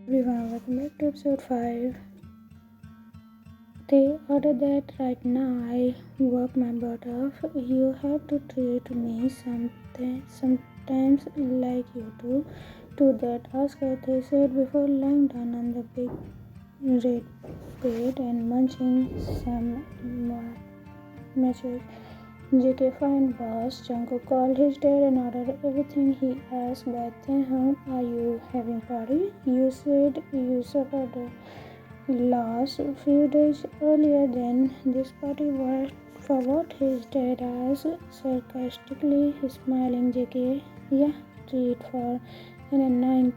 Everyone, welcome back to episode 5. They ordered that right now I work my butt off. You have to treat me sometimes like you do. To that Oscar, they said before lying down on the big red bed and munching some more matches. JK fine boss. Jungkook called his dad and ordered everything he asked by Taehyung. Are you having party? You said you suffered a loss a few days earlier. Then this party was for what? His dad asked sarcastically, smiling. JK, yeah, treat for an annoying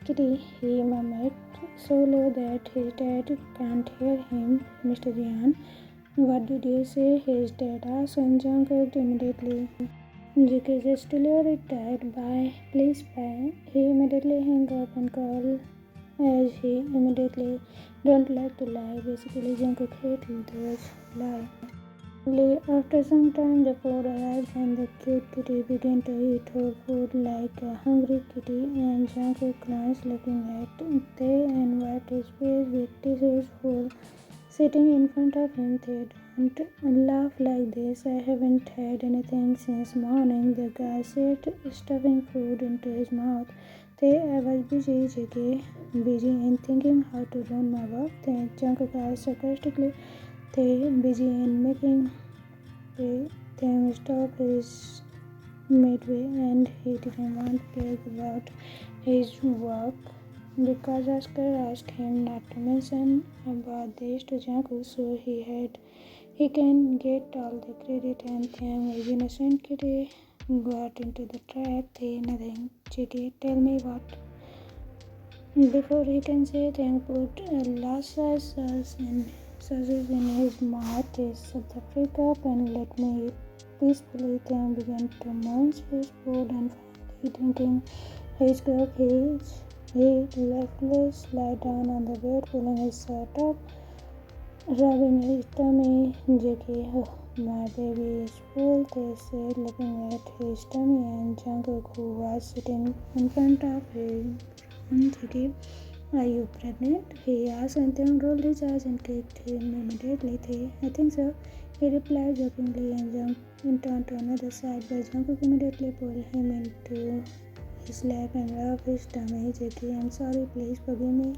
kitty, he murmured so low that his dad can't hear him. Mr. Jian, what did you say? His dad asked, and Jungkook immediately. JK just delivered it that. Bye, please bye. He immediately hung up and called as he immediately don't like to lie. Basically, Jungkook hated those lie. After some time, the food arrived and the cute kitty began to eat her food like a hungry kitty. And Jungkook glanced, looking at Tae and wiped his face with tissues full. Sitting in front of him, they don't laugh like this. I haven't had anything since morning, the guy said, stuffing food into his mouth. I was busy, JK. Busy in thinking how to ruin my work. Then Jungkook asked sarcastically, busy in making them stop his midway, and he didn't want to brag about his work because Oscar asked him not to mention about this to Jungkook, so he can get all the credit. And Taehyung is innocent kitty got into the trap. Nothing. JK, tell me what. Before he can say, Taehyung put a lassa sauces in his mouth. Shut the freak up and let me eat peacefully. Taehyung began to munch his food and finally drinking his coke. He lifeless lay down on the bed, pulling his shirt up, rubbing his tummy. JK, oh, my baby is full, they said, looking at his tummy. And Jungkook, who was sitting in front of him, JK, are you pregnant? He asked, and then rolled his eyes and kicked him immediately. I think so, he replied jokingly and jumped onto another side, but Jungkook immediately pulled him into his lap and rubbed his tummy. JK, I'm sorry, please forgive me.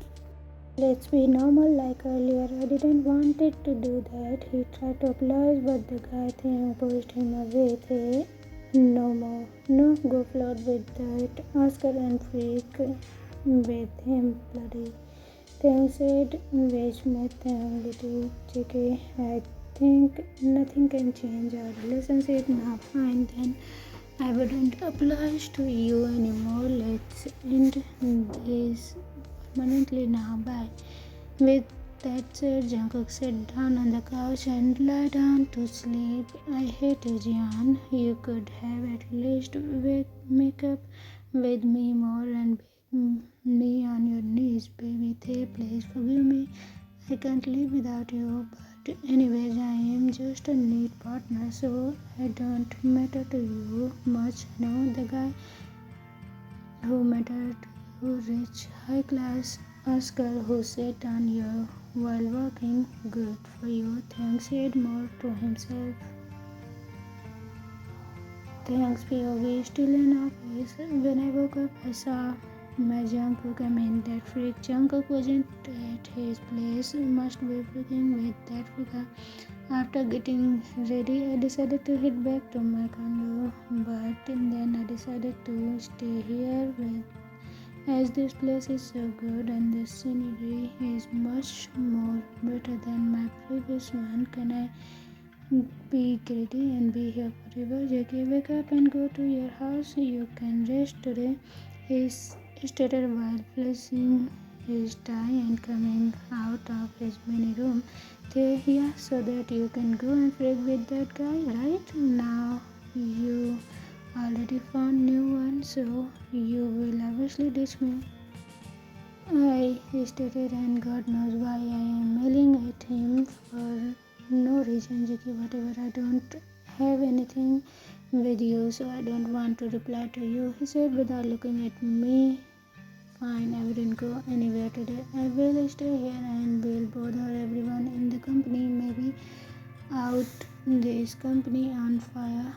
Let's be normal like earlier. I didn't want it to do that. He tried to apologize, but the guy thing pushed him away. No more. No, go float with that Oscar and freak with him, bloody. Thing said, which made them little JK. I think nothing can change our relationship now. Fine, then I wouldn't apologize to you anymore. Let's end this permanently now. Bye. With that said, Jungkook sat down on the couch and lay down to sleep. I hate you, Jian. You could have at least make up with me more and beg me on your knees, baby. Please forgive me. I can't live without you. But anyways, I am just a neat partner, so I don't matter to you much. No, the guy who mattered to you, rich, high class Oscar who sat on you while working. Good for you. Thanks, said more to himself. Thanks, POV. Still in office. When I woke up, I saw my Jungkook. That freak. Jungkook wasn't at his place. Must be freaking with that freaker. After getting ready, I decided to head back to my condo, but then I decided to stay here as this place is so good and the scenery is much more better than my previous one. Can I be greedy and be here forever? JK, wake up and go to your house. You can rest today. He stated while flashing his tie and coming out of his mini room. Yeah, so that you can go and freak with that guy, right? Now you already found new one, so you will obviously ditch me. I stated, and God knows why I am yelling at him for no reason. JK, whatever, I don't have anything with you, so I don't want to reply to you, he said without looking at me fine. I wouldn't go anywhere today. I will stay here and will bother everyone in the company. Maybe out this company on fire.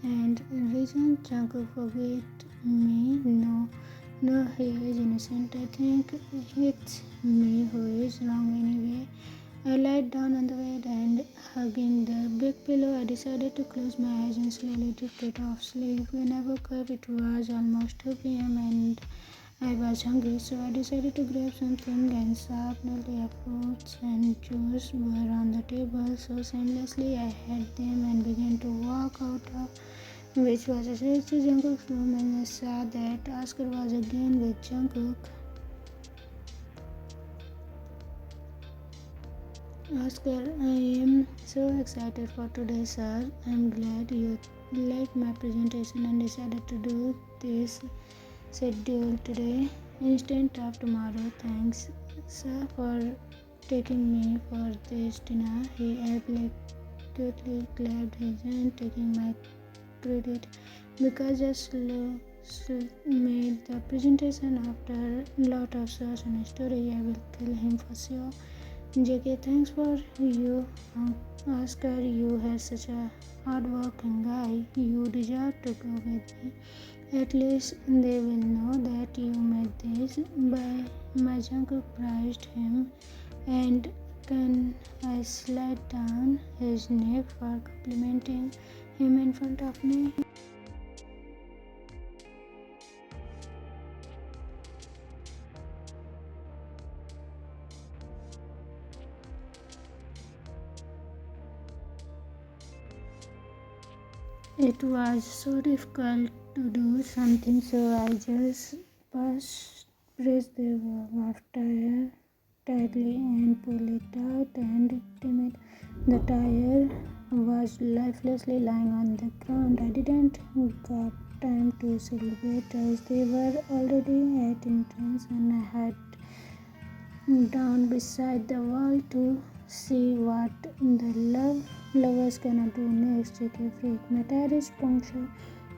And reason Jungkook forget me? No, no, he is innocent. I think it's me who is wrong anyway. I lied down on the bed and hugging the big pillow. I decided to close my eyes and slowly drifted off sleep. When I woke up, it was almost 2 p.m. and I was hungry, so I decided to grab something and suddenly fruits and juice were on the table. So shamelessly, I had them and began to walk out of which was straight to Jungkook's room, and I saw that Oscar was again with Jungkook. Oscar, I am so excited for today, sir. I'm glad you liked my presentation and decided to do this schedule today instead of tomorrow. Thanks, sir, for taking me for this dinner. He cutely clapped his hand, taking my credit because I made the presentation after a lot of search and story. I will kill him for sure. JK, thanks for you, Oscar. You are such a hardworking guy. You deserve to go with me. At least they will know that you made this. By my Jungkook praised him, and can I slide down his neck for complimenting him in front of me? It was so difficult to do something, so I just pressed the valve tire tightly and pulled it out, and damn it, the tire was lifelessly lying on the ground. I didn't got time to celebrate as they were already at entrance, and I had down beside the wall to see what the lovers gonna do next. JK freak. My tire is punctured.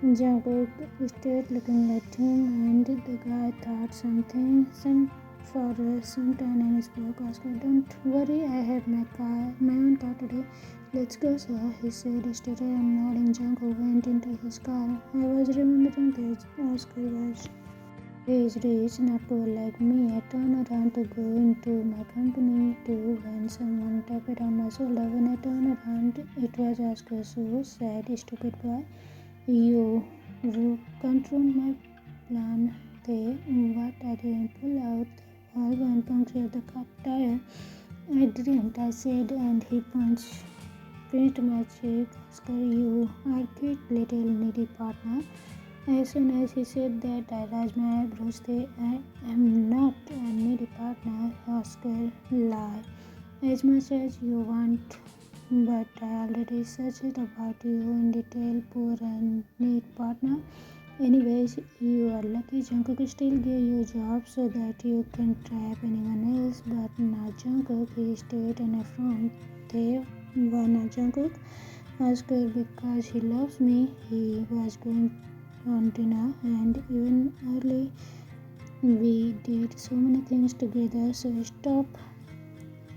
Jungkook stayed looking at him, and the guy thought something for some time and spoke. Oscar, don't worry, I have my own car today. Let's go, sir, he said, steady and nodding. Jungkook went into his car. I was remembering that Oscar was he is rich, not poor like me. I turned around to go into my company too when someone tapped on my shoulder. When I turned around, it was Oscar. So said, stupid boy, you can't ruin my plan. What I didn't pull out the valve and puncture the car tire. I didn't, I said, and he pinched my cheek. Oscar, you are cute little needy partner. As soon as he said that, I raised my eyebrows. I am not a needy partner, Oscar. Lie as much as you want, but I already searched about you in detail, poor and needy partner. Anyways, you are lucky Jungkook still gave you a job so that you can trap anyone else, but now Jungkook, he stayed an affront. They were not Jungkook. Oscar, because he loves me, he was going on dinner, and even early we did so many things together, so stop.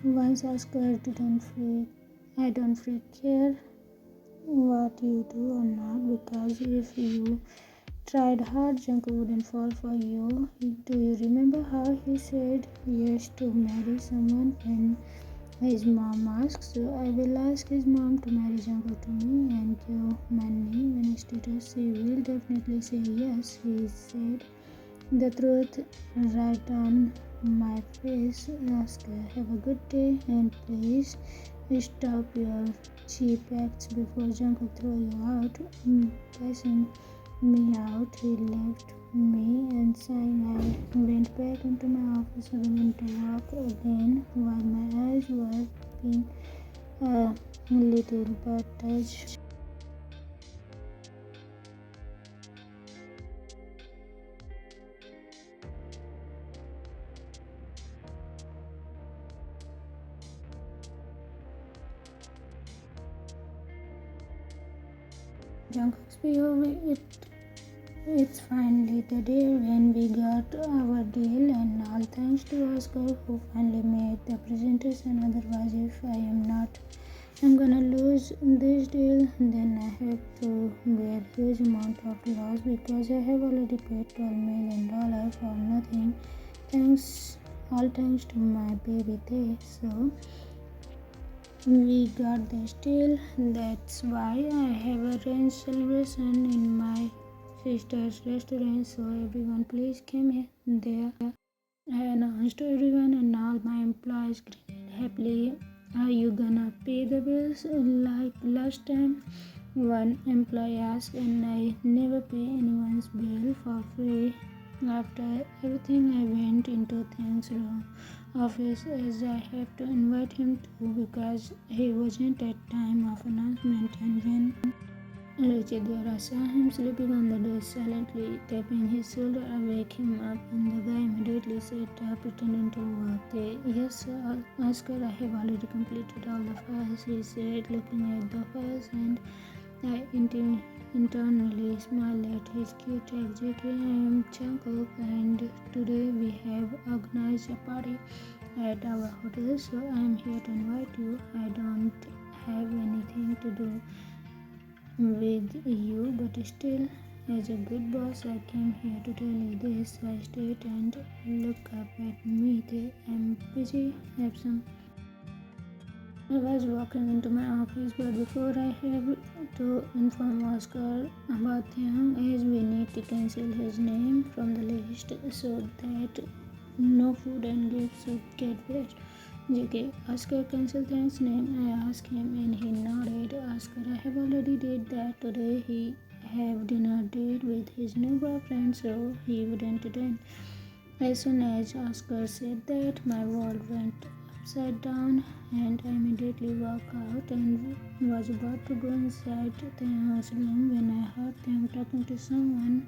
Once Oscar didn't freak I don't freak care what you do or not, because if you tried hard, Jungkook wouldn't fall for you. Do you remember how he said yes to marry someone when his mom asked? So I will ask his mom to marry Jungkook to me and give money when instead she will definitely say yes. He said the truth right on my face. Oscar, have a good day and please stop your cheap acts before Jungkook throw you out. Passing me out, he left me and sighing. I went back into my office and began to walk again while my eyes were being a little but touched. Jungkook's POV, it It's finally the day when we got our deal, and all thanks to Oscar who finally made the presentation. Otherwise, if I am not, I'm gonna lose this deal. Then I have to bear huge amount of loss because I have already paid $12 million for nothing. All thanks to my baby Tay. So we got this deal. That's why I have arranged celebration in my sister's restaurant. So everyone please come here. There I announced to everyone and all my employees grinning happily. Are you gonna pay the bills like last time? One employee asked, and I never pay anyone's bill for free. After everything I went into things wrong office as I have to invite him too because he wasn't at time of announcement, and when reached there I saw him sleeping on the desk silently tapping his shoulder. I wake him up and the guy immediately sat up pretending to work. Yes sir, Oscar, I have already completed all the files, he said looking at the files, and I internally smiled at his cute executive. I am Jungkook and today we have organized a party at our hotel, so I am here to invite you. I don't have anything to do with you, but still, as a good boss, I came here to tell you this. I stayed and look up at me. I'm busy. Have some. I was walking into my office, but before I have to inform Oscar about Taehyung, as we need to cancel his name from the list so that no food and gifts should get wasted. JK, Oscar cancel Taehyung's name. I asked him and he nodded. Oscar, I have already did that today. He have dinner date with his new boyfriend, so he wouldn't dine. As soon as Oscar said that, my world went upside down and I immediately walked out and was about to go inside Taehyung's room when I heard him talking to someone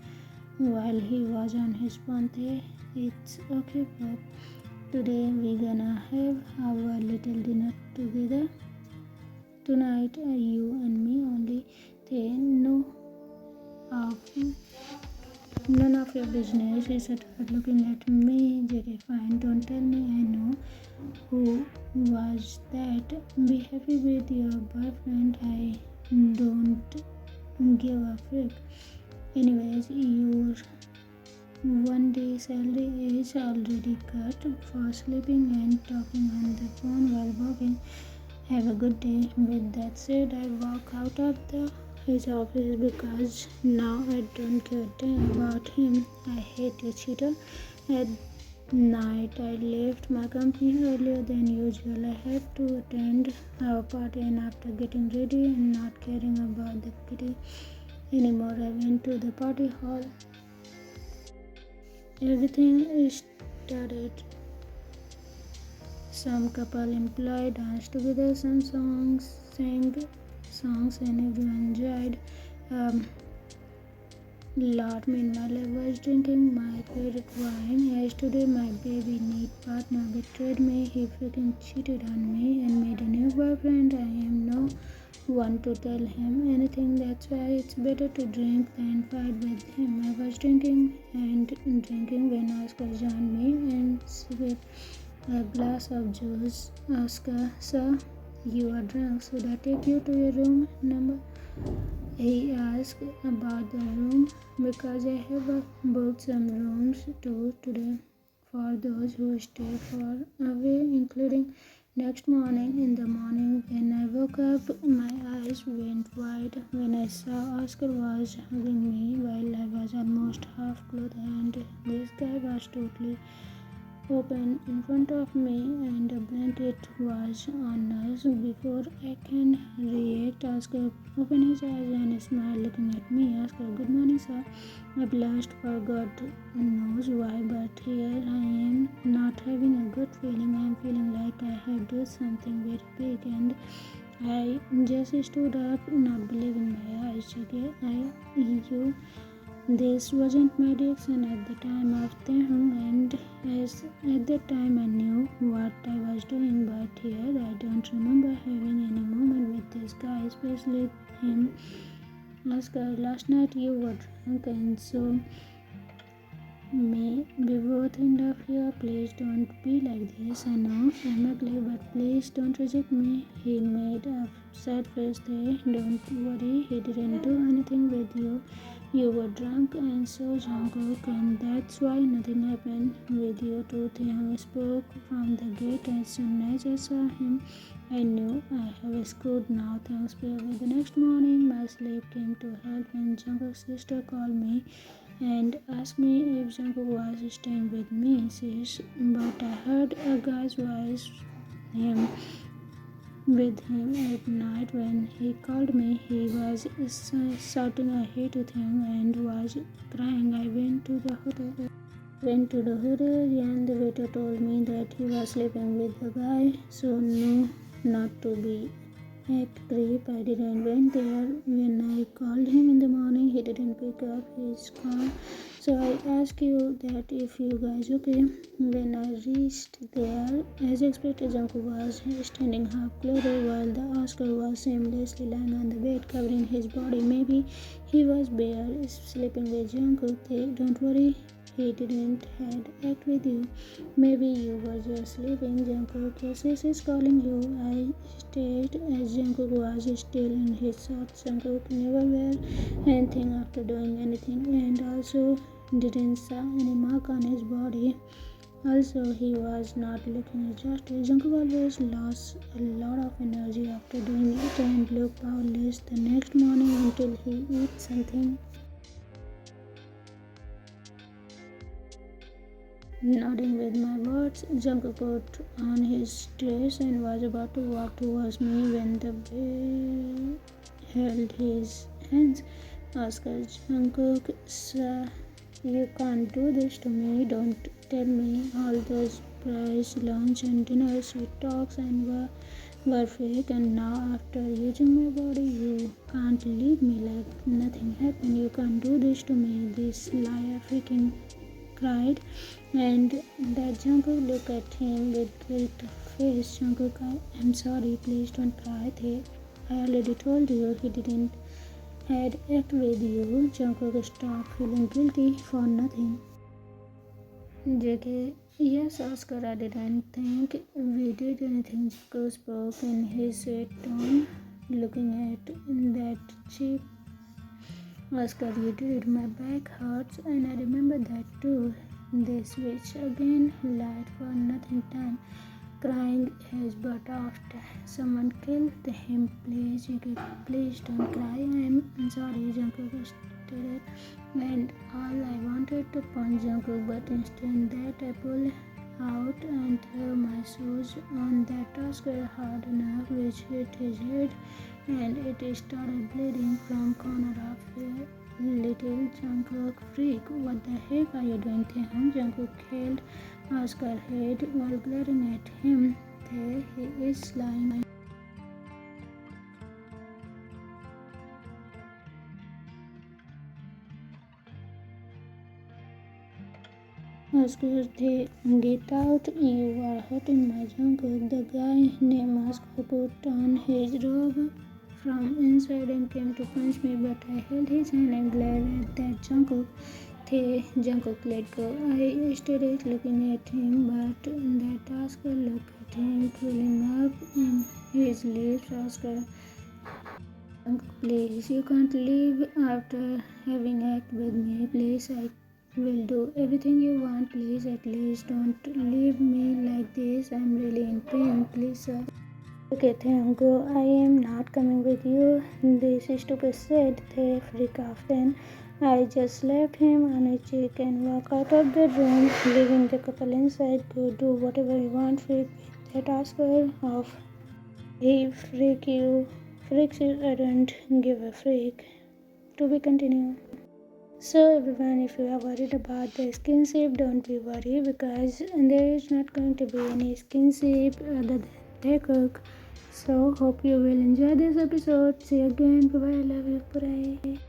while he was on his phone. It's okay, Bob. Today we gonna have our little dinner together. Tonight, you and me only. Of None of your business. He started looking at me. JK, fine, don't tell me. I know who was that. Be happy with your boyfriend. I don't give a frick. Anyways, your one day salary is already cut for sleeping and talking on the phone while working. Have a good day. With that said, I walk out of his office because now I don't give a damn about him. I hate you, cheater. At night, I left my company earlier than usual. I had to attend our party, and after getting ready and not caring about the kitty anymore, I went to the party hall. Everything started. Some couple employed danced together, some sang songs, and everyone enjoyed. Lot. Meanwhile, I was drinking my favorite wine. As today, my baby neat partner betrayed me. He freaking cheated on me and made a new boyfriend. I am no one to tell him anything. That's why it's better to drink than fight with him. I was drinking and drinking when Oscar joined me and sipped a glass of juice. Oscar, sir, you are drunk. Should I take you to your room number? He asked about the room because I have booked some rooms too today for those who stay far away, including next morning. In the morning when I woke up, my eyes went wide when I saw Oscar was hugging me while I was almost half clothed, and this guy was totally open in front of me and a blanket was on us. Before I can react, Oscar opened his eyes and smiled looking at me. Oscar, good morning, sir. I blushed for God knows why, but here I am not having a good feeling. I am feeling like I have done something very big, and I just stood up, not believing my eyes. You this wasn't my reaction at the time of Taehyung, and as at that time I knew what I was doing, but here I don't remember having any moment with this guy, especially him Oscar, last night you were drunk and so may be both end of here. Please don't be like this. I know I'm ugly, but please don't reject me. He made a sad face there. Don't worry, he didn't do anything with you. You were drunk and so Jungkook, and that's why nothing happened with you two. Taehyung spoke from the gate. As soon as I saw him, I knew I have screwed now. Thanks, baby. The next morning, my sleep came to help when Jungkook's sister called me and asked me if Jungkook was staying with me, sis. But I heard a guy's voice him with him at night when he called me. He was shouting I hate him and was crying. I went to the hotel and the waiter told me that he was sleeping with the guy. So no, not to be act creep. I didn't went there. When I called him in the morning, he didn't pick up his call. So I asked you that if you guys okay. When I reached there, as expected, Jungkook was standing half clothed while the Oscar was seamlessly lying on the bed covering his body. Maybe he was bare sleeping with Jungkook. Don't worry, he didn't had act with you. Maybe you were just sleeping. Jungkook, your sis is calling you. I stayed as Jungkook was still in his shorts. Jungkook never wear anything after doing anything and also didn't saw any mark on his body. Also, he was not looking exhausted. Jungkook always lost a lot of energy after doing it and looked powerless the next morning until he ate something. Nodding with my words, Jungkook put on his dress and was about to walk towards me when the bear held his hands. Oscar, Jungkook, sir, you can't do this to me. Don't tell me all those prize lunch and dinner, sweet talks and were fake, and now after using my body, you can't leave me like nothing happened. You can't do this to me. This liar freaking cried, and that Jungkook looked at him with guilt face. Jungkook, I'm sorry, please don't cry. I already told you he didn't had act with you. Jungkook stopped feeling guilty for nothing. JK, yes, Oscar, I didn't think we did anything. Jungkook spoke in his sweet tone, looking at that cheap. Oscar, you did. My back hurts, and I remember that too. They switched again, light for nothing time, crying his butt off. Someone killed him. Please, please don't cry. I'm sorry, Jungkook stated. And all I wanted to punch Jungkook, but instead that I pulled out and threw my shoes on that Oscar hard enough, which hit his head, and it started bleeding from corner of it. Little Jungkook freak, what the heck are you doing, Taehyung? Jungkook held Oscar's head while glaring at him. There he is lying. Oscar, get out, you are hurting my Jungkook. The guy named Oscar put on his robe from inside and came to punch me, but I held his hand and glared at that Jungkook. Jungkook let go. I started looking at him, but that Oscar looked at him, curling up in his lips. Oscar, please, you can't leave after having act with me. Please, I will do everything you want. Please, at least don't leave me like this. I'm really in pain. Please, sir. Okay, Taehyung, I am not coming with you. This stupid said. They freak off. Then I just slapped him on his cheek and walked out of the room, leaving the couple inside. Go do whatever you want. Freak that Oscar off. He freaks you. I don't give a freak. To be continued. So everyone, if you are worried about the skinship, don't be worried because there is not going to be any skinship other than Taekook. So hope you will enjoy this episode. See you again. Bye bye. Love you. Bye.